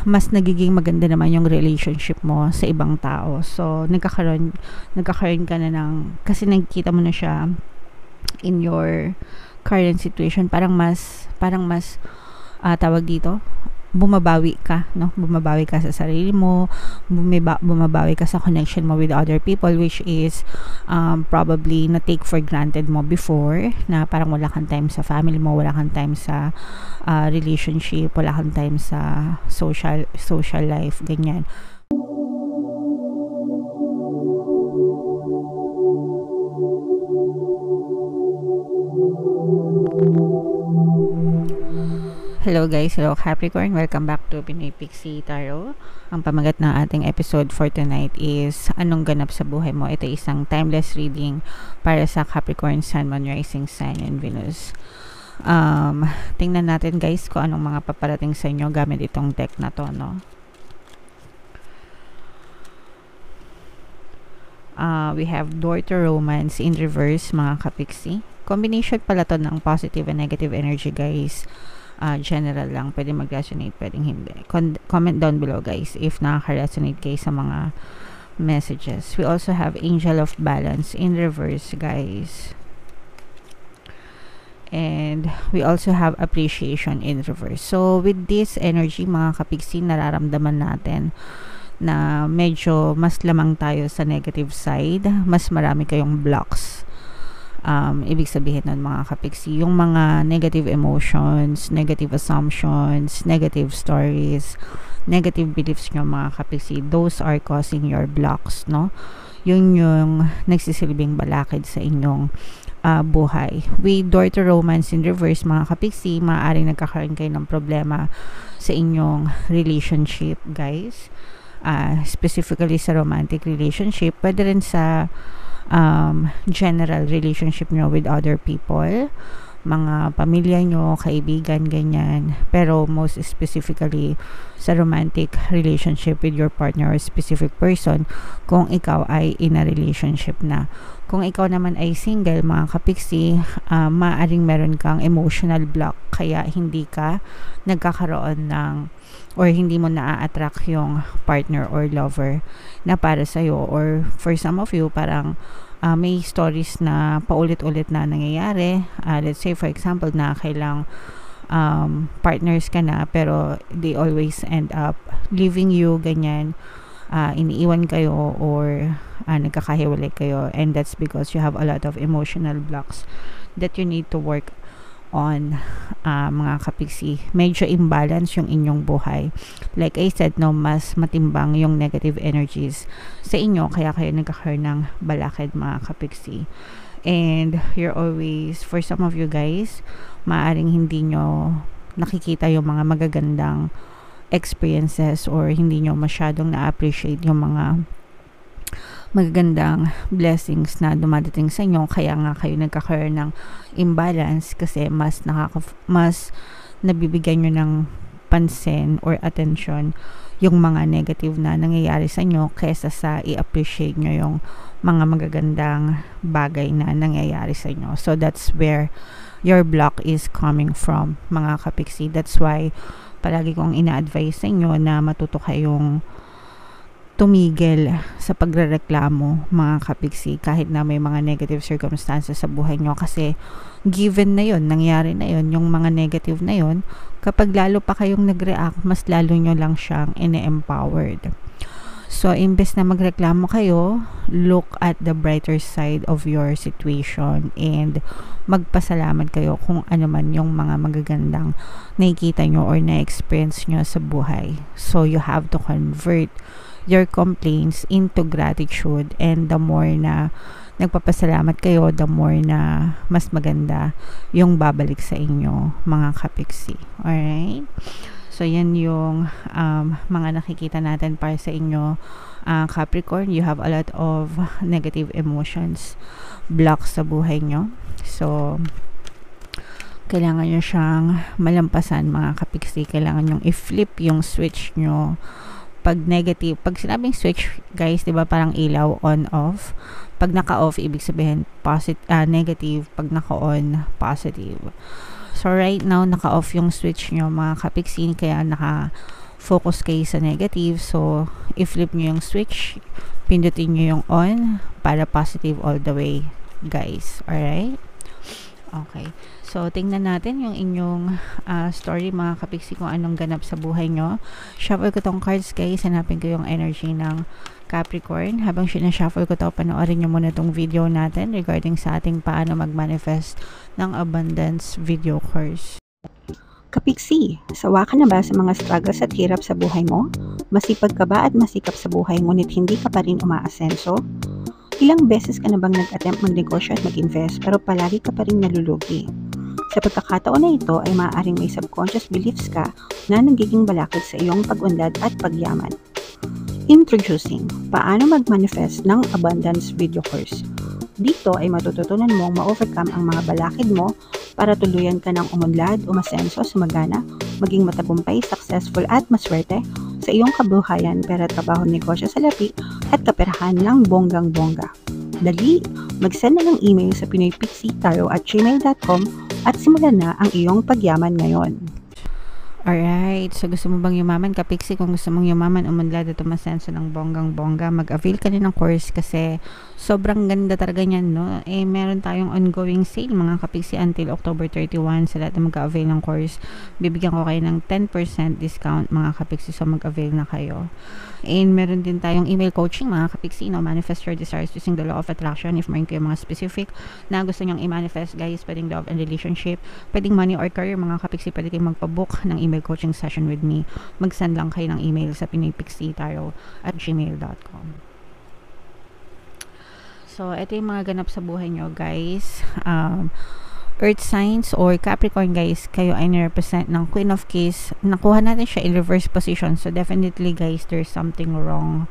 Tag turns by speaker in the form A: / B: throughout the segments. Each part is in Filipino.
A: mas nagiging maganda naman yung relationship mo sa ibang tao. So, nagkakaroon ka na ng, kasi nakikita mo na siya in your current situation, parang mas tawag dito, bumabawi ka, no? Bumabawi ka sa sarili mo, bumabawi ka sa connection mo with other people, which is probably na take for granted mo before, na parang wala kang time sa family mo, wala kang time sa relationship, wala kang time sa social life, ganyan. Hello guys, hello Capricorn, welcome back to Pinoy Pixie Tarot. Ang pamagat ng ating episode for tonight is anong ganap sa buhay mo. Ito isang timeless reading para sa Capricorn, Sun, Moon, Rising Sign, and Venus. Tingnan natin guys kung anong mga paparating sa inyo gamit itong deck na to, no? We have Door to Romance in reverse, mga kapixie. Combination pala to ng positive and negative energy guys. General lang, pwede mag-resonate, pwedeng hindi. Comment down below guys if nakaka-resonate kayo sa mga messages. We also have Angel of Balance in reverse guys. And we also have Appreciation in reverse. So with this energy mga kapigsi, nararamdaman natin na medyo mas lamang tayo sa negative side, mas marami kayong blocks. Ibig sabihin nun mga kapigsi, yung mga negative emotions, negative assumptions, negative stories, negative beliefs nyo mga kapigsi, those are causing your blocks, no? Yun yung nagsisilbing balakid sa inyong buhay. With Door to Romance in reverse mga kapigsi, maaaring nagkakaroon kayo ng problema sa inyong relationship guys. Specifically sa romantic relationship, pwede rin sa general relationship nyo with other people, mga pamilya nyo, kaibigan, ganyan. Pero most specifically sa romantic relationship with your partner or specific person, kung ikaw ay in a relationship na. Kung ikaw naman ay single mga kapiksi, maaaring meron kang emotional block, kaya hindi ka nagkakaroon ng or hindi mo na-attract yung partner or lover na para sa'yo. Or for some of you, parang may stories na paulit-ulit na nangyayari. Let's say for example na kailang partners ka na pero they always end up leaving you, ganyan. Iniiwan kayo or nagkakahiwalay kayo, and that's because you have a lot of emotional blocks that you need to work on mga kapiksi. Medyo imbalance yung inyong buhay. Like I said, no, mas matimbang yung negative energies sa inyo, kaya kayo nagkakaroon ng balakid mga kapiksi. And you're always, for some of you guys, maaring hindi nyo nakikita yung mga magagandang experiences or hindi nyo masyadong na-appreciate yung mga magagandang blessings na dumadating sa inyo, kaya nga kayo nagkakaroon ng imbalance kasi mas nabibigyan nyo ng pansin or attention yung mga negative na nangyayari sa inyo kaysa sa i-appreciate nyo yung mga magagandang bagay na nangyayari sa inyo. So that's where your block is coming from mga kapiksi. That's why palagi kong ina-advise sa inyo na matuto kayong tumigil sa pagrereklamo mga kapiksi kahit na may mga negative circumstances sa buhay nyo, kasi given na yon, nangyari na yon, yung mga negative na yon, kapag lalo pa kayong nag-react, mas lalo nyo lang siyang ine-empowered. So imbes na magreklamo kayo, look at the brighter side of your situation and magpasalamat kayo kung ano man yung mga magagandang nakikita nyo or na-experience nyo sa buhay. So you have to convert your complaints into gratitude, and the more na nagpapasalamat kayo, the more na mas maganda yung babalik sa inyo mga kapiksi. Alright? So yan yung mga nakikita natin para sa inyo Capricorn. You have a lot of negative emotions, blocks sa buhay nyo. So kailangan nyo siyang malampasan mga kapiksi. Kailangan nyo i-flip yung switch nyo. Pag negative, pag sinabing switch guys, diba parang ilaw on off. Pag naka-off, ibig sabihin negative. Pag naka-on, positive. So right now, naka-off yung switch nyo mga kapiksi, kaya focus kayo sa negative. So, i-flip nyo yung switch, pindutin nyo yung on para positive all the way, guys. Alright? Okay. So, tingnan natin yung inyong story, mga kapiksi, kung anong ganap sa buhay nyo. Shuffle ko tong cards, guys. Hanapin ko yung energy ng Capricorn. Habang sinashuffle ko to, panoorin nyo muna tong video natin regarding sa ating paano mag-manifest ng abundance video course.
B: Kapiksi, sawa ka na ba sa mga struggles at hirap sa buhay mo? Masipag ka ba at masikap sa buhay ngunit hindi ka pa rin umaasenso? Ilang beses ka na bang nag-attempt magnegosyo at mag-invest pero palagi ka pa rin nalulugi? Sa pagkakataon na ito ay maaaring may subconscious beliefs ka na nagiging balakid sa iyong pag-unlad at pagyaman. Introducing, paano mag-manifest ng abundance video course. Dito ay matututunan mong ma-overcome ang mga balakid mo para tuluyan ka ng umunlad, umasenso, sumagana, maging matagumpay, successful at maswerte sa iyong kabuhayan, pera, trabaho, negosyo, salapi at kaperahan ng bonggang-bongga. Dali, mag-send na ng email sa pinoypixitaro@gmail.com at simulan na ang iyong pagyaman ngayon.
A: Alright, so gusto mo bang yumaman, kapiksi? Kung gusto mong yumaman, umunlad at umasenso ng bonggang-bongga, mag-avail ka din ng course kasi sobrang ganda talaga niyan, no? Eh, meron tayong ongoing sale, mga kapiksi, until October 31 sa lahat na mag-avail ng course. Bibigyan ko kayo ng 10% discount, mga kapiksi, so mag-avail na kayo. And meron din tayong email coaching, mga kapiksi, no? Manifest your desires using the law of attraction. If meron kayo mga specific na gusto nyong i-manifest, guys, pwedeng love and relationship, pwedeng money or career, mga kapiksi, pwede kayong magpabook ng email coaching session with me. Mag-send lang kayo ng email sa pinoypixitaro@gmail.com. So, ito yung mga ganap sa buhay nyo, guys. Earth signs or Capricorn, guys, kayo ay nirepresent ng Queen of Keys. Nakuha natin siya in reverse position. So, definitely, guys, there's something wrong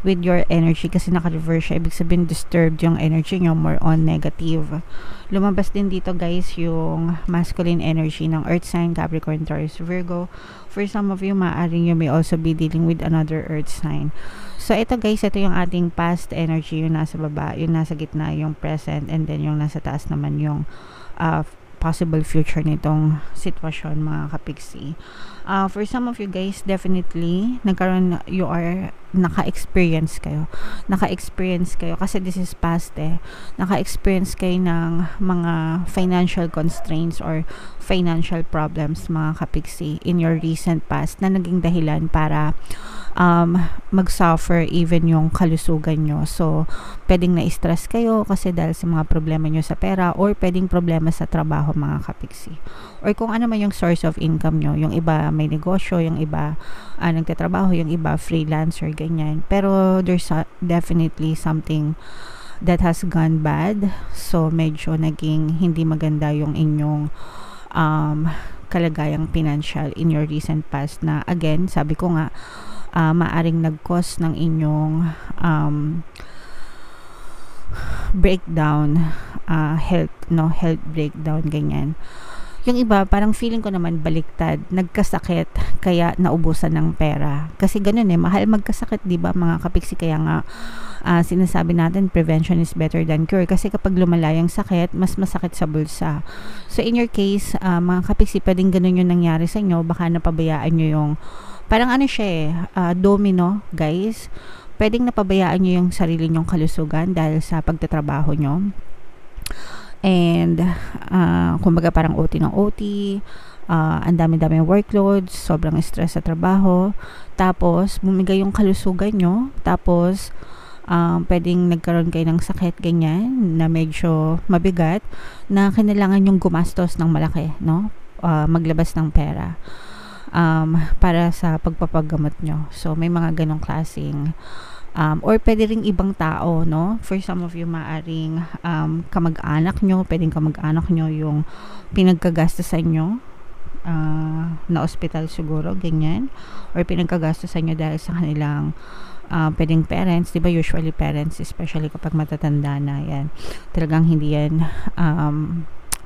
A: with your energy kasi naka-reverse siya. Ibig sabihin, disturbed yung energy nyo, more on negative. Lumabas din dito, guys, yung masculine energy ng Earth sign, Capricorn, Taurus, Virgo. For some of you, maaaring you may also be dealing with another Earth sign. So, ito, guys, ito yung ating past energy, yung nasa baba, yung nasa gitna, yung present, and then yung nasa taas naman yung possible future nitong sitwasyon, mga kapiksi. For some of you guys, definitely naka-experience kayo kasi this is past naka-experience kayo ng mga financial constraints or financial problems, mga kapiksi, in your recent past na naging dahilan para mag-suffer even yung kalusugan nyo. So, pwedeng na-stress kayo kasi dahil sa mga problema nyo sa pera, or pwedeng problema sa trabaho, mga kapiksi, or kung ano man yung source of income nyo. Yung iba may negosyo, yung iba nagtatrabaho, yung iba freelancer, ganyan. Pero there's definitely something that has gone bad. So, medyo naging hindi maganda yung inyong kalagayang financial in your recent past na, again, sabi ko nga, maaring nag-cause ng inyong breakdown, health breakdown, ganyan. Yung iba, parang feeling ko naman baliktad, nagkasakit kaya naubusan ng pera. Kasi ganun mahal magkasakit, di ba, mga kapiksi? Kaya nga sinasabi natin, prevention is better than cure. Kasi kapag lumala yung sakit, mas masakit sa bulsa. So in your case, mga kapiksi, pwedeng ganun yung nangyari sa inyo. Baka napabayaan nyo yung, parang siya domino, guys. Pwedeng napabayaan nyo yung sarili nyong kalusugan dahil sa pagtatrabaho nyo. And kumbaga parang OT ng OT, ang dami-dami workloads, sobrang stress sa trabaho, tapos bumigay yung kalusugan nyo, tapos pwedeng nagkaroon kayo ng sakit, ganyan, na medyo mabigat, na kailangan yung gumastos ng malaki, no? Maglabas ng pera para sa pagpapagamot nyo. So may mga ganong klaseng or pwede ring ibang tao, no? For some of you, maaring kamag-anak nyo, pwedeng kamag-anak nyo yung pinagkagastusan nyo na ospital siguro, ganyan, or pinagkagastusan nyo dahil sa kanilang pwedeng parents, di ba, usually parents, especially kapag matatanda na, yan, talagang hindi yan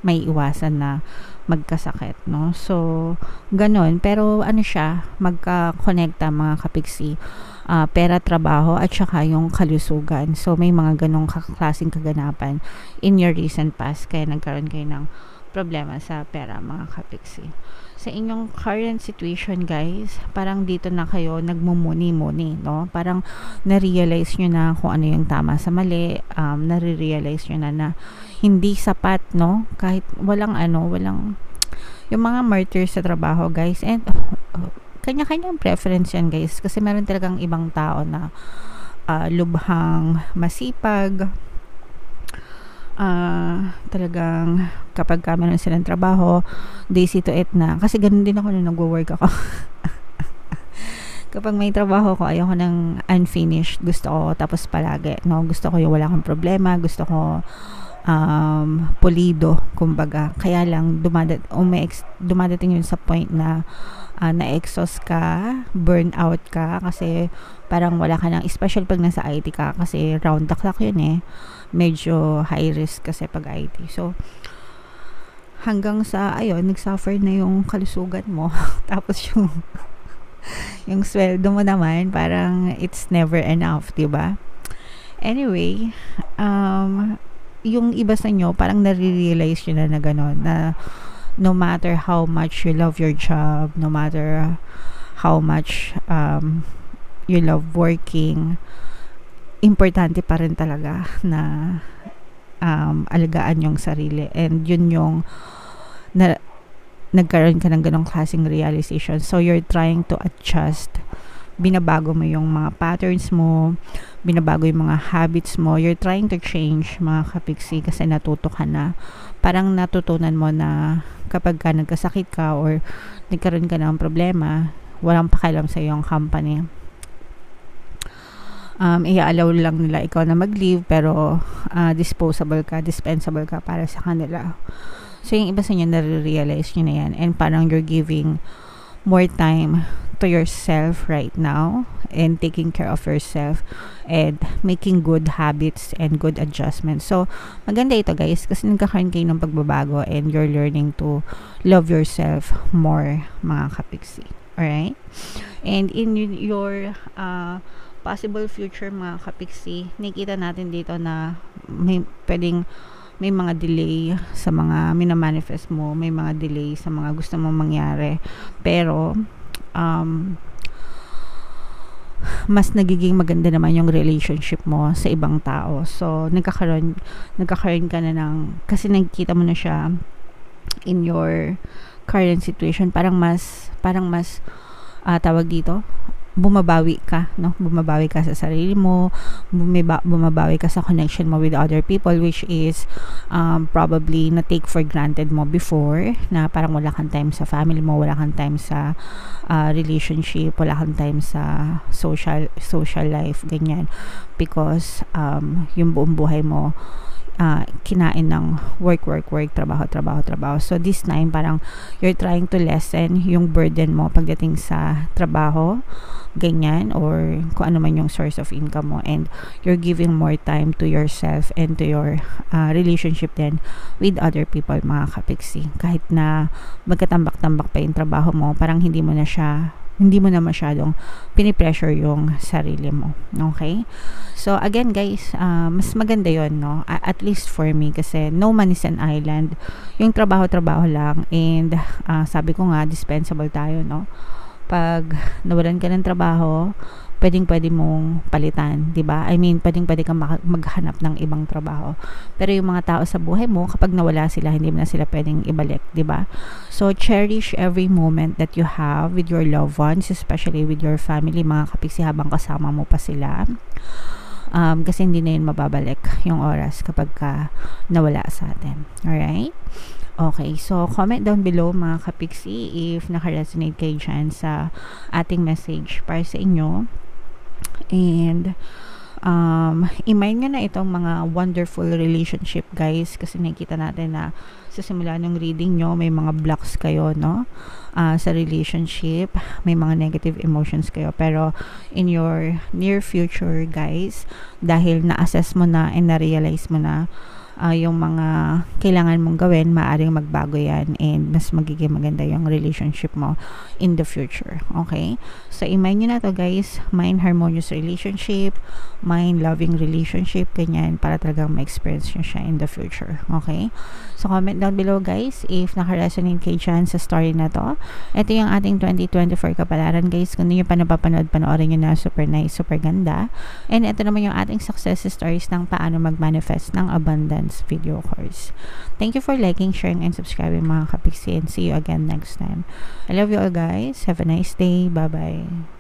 A: may iwasan na magkasakit, no? So, ganon. Pero siya, magka-connecta, mga kapiksi, pera, trabaho, at saka yung kalusugan. So, may mga ganong klaseng kaganapan in your recent past, kaya nagkaroon kayo ng problema sa pera, mga kapiksi. Sa inyong current situation, guys, parang dito na kayo nagmumuni-muni, no? Parang na-realize nyo na kung ano yung tama sa mali, nare-realize nyo na hindi sapat, no? Kahit walang yung mga martyrs sa trabaho, guys, and kanya-kanyang preference yan, guys, kasi meron talagang ibang tao na lubhang masipag, talagang kapag meron silang trabaho, they see to it na, kasi ganun din ako nung nagwo-work ako. Kapag may trabaho ko, ayoko ng unfinished, gusto ko tapos palagi, no? Gusto ko yung wala akong problema, gusto ko pulido, kumbaga. Kaya lang dumadating yun sa point na na-exhaust ka, burn out ka, kasi parang wala ka ng, especially pag nasa IT ka, kasi round the clock yun eh, medyo high risk kasi pag IT. So hanggang sa nagsuffer na yung kalusugan mo tapos yung sweldo mo naman parang it's never enough, diba? Anyway, yung iba sa inyo parang nare-realize nyo na gano'n, na no matter how much you love your job, no matter how much you love working, importante pa rin talaga na alagaan yung sarili, and yun yung nagkaroon ka ng ganong klaseng realization. So you're trying to adjust, binabago mo yung mga patterns mo, binabago yung mga habits mo, you're trying to change, mga kapiksi, kasi natuto ka na. Parang natutunan mo na kapag ka nagkasakit ka or nagkaroon ka ng problema, walang pakialam sa iyong company. I-allow lang nila ikaw na mag-leave, pero dispensable ka para sa kanila. So yung iba sa inyo, nare-realize nyo na yan, and parang you're giving more time to yourself right now, and taking care of yourself, and making good habits and good adjustments. So maganda ito, guys, kasi nagkakaroon kayo ng pagbabago, and you're learning to love yourself more, mga kapiksi. Alright? And in your possible future, mga kapiksi, nakikita natin dito na may mga delay sa mga minamanifest mo, may mga delay sa mga gusto mong mangyari, pero mas nagiging maganda naman yung relationship mo sa ibang tao. So nagkakaroon ka na ng, kasi nakikita mo na siya in your current situation, parang mas tawag dito, bumabawi ka, no? Bumabawi ka sa sarili mo, bumabawi ka sa connection mo with other people, which is probably na take for granted mo before, na parang wala kang time sa family mo, wala kang time sa relationship, wala kang time sa social life, ganyan, because yung buong buhay mo kinain ng work, trabaho. So this time parang you're trying to lessen yung burden mo pagdating sa trabaho, ganyan, or kung ano man yung source of income mo, and you're giving more time to yourself and to your relationship then with other people, mga kapiksi. Kahit na magkatambak-tambak pa yung trabaho mo, parang hindi mo na masyadong pinipressure yung sarili mo. Okay? So, again, guys, mas maganda yon, no? At least for me, kasi no man is an island. Yung trabaho lang, and sabi ko nga, dispensable tayo, no? Pag nawalan ka ng trabaho, pwede mong palitan, 'di ba? I mean, pwede kang maghanap ng ibang trabaho. Pero yung mga tao sa buhay mo, kapag nawala sila, hindi mo na sila pwedeng ibalik, 'di ba? So cherish every moment that you have with your loved ones, especially with your family, mga kapiksi, habang kasama mo pa sila. Kasi hindi na yun mababalik yung oras kapag nawala sa atin. Alright? Okay, so comment down below, mga kapiksi, if naka-resonate kayo dyan sa ating message para sa inyo. And i-mind nyo na itong mga wonderful relationship, guys, kasi nakikita natin na sa simula ng reading nyo, may mga blocks kayo, no? Sa relationship, may mga negative emotions kayo, pero in your near future, guys, dahil na-assess mo na and na-realize mo na yung mga kailangan mong gawin, maaaring magbago yan and mas magiging maganda yung relationship mo in the future. Okay? So, i-mind nyo na to guys. Mind harmonious relationship, mind loving relationship, ganyan, para talagang ma-experience nyo siya in the future. Okay? So, comment down below guys if naka-resonate kayo dyan sa story na to. Ito yung ating 2024 kapalaran guys. Kung hindi nyo pa napapanood, panoorin nyo na. Super nice, super ganda. And ito naman yung ating success stories ng paano mag-manifest ng abundance video course. Thank you for liking, sharing, and subscribing mga kapiksi, and see you again next time. I love you all guys. Have a nice day. Bye-bye.